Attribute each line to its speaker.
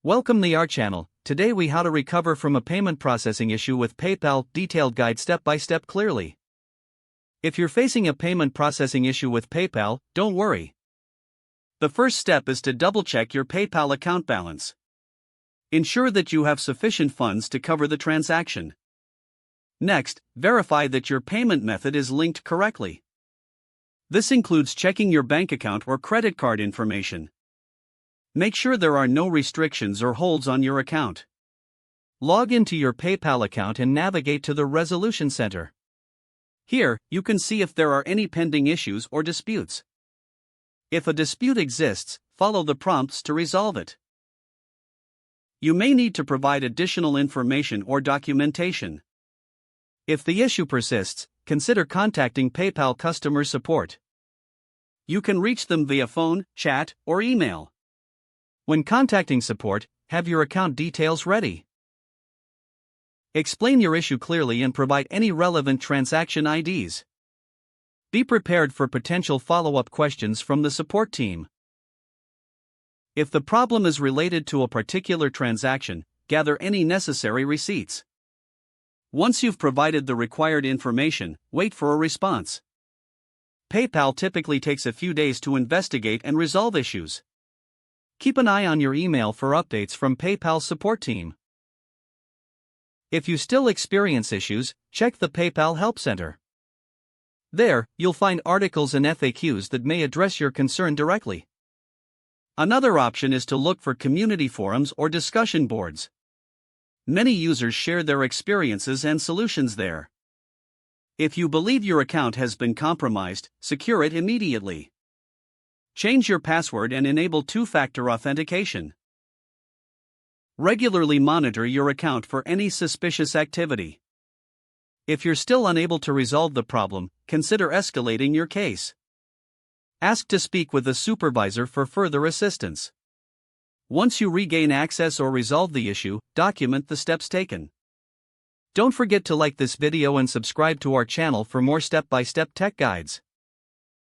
Speaker 1: Welcome to our channel. Today we how to recover from a payment processing issue with PayPal, detailed guide step by step clearly. If you're facing a payment processing issue with PayPal, don't worry. The first step is to double check your PayPal account balance. Ensure that you have sufficient funds to cover the transaction. Next, verify that your payment method is linked correctly. This includes checking your bank account or credit card information. Make sure there are no restrictions or holds on your account. Log into your PayPal account and navigate to the Resolution Center. Here, you can see if there are any pending issues or disputes. If a dispute exists, follow the prompts to resolve it. You may need to provide additional information or documentation. If the issue persists, consider contacting PayPal customer support. You can reach them via phone, chat, or email. When contacting support, have your account details ready. Explain your issue clearly and provide any relevant transaction IDs. Be prepared for potential follow-up questions from the support team. If the problem is related to a particular transaction, gather any necessary receipts. Once you've provided the required information, wait for a response. PayPal typically takes a few days to investigate and resolve issues. Keep an eye on your email for updates from PayPal support team. If you still experience issues, check the PayPal Help Center. There, you'll find articles and FAQs that may address your concern directly. Another option is to look for community forums or discussion boards. Many users share their experiences and solutions there. If you believe your account has been compromised, secure it immediately. Change your password and enable two-factor authentication. Regularly monitor your account for any suspicious activity. If you're still unable to resolve the problem, consider escalating your case. Ask to speak with a supervisor for further assistance. Once you regain access or resolve the issue, document the steps taken. Don't forget to like this video and subscribe to our channel for more step-by-step tech guides.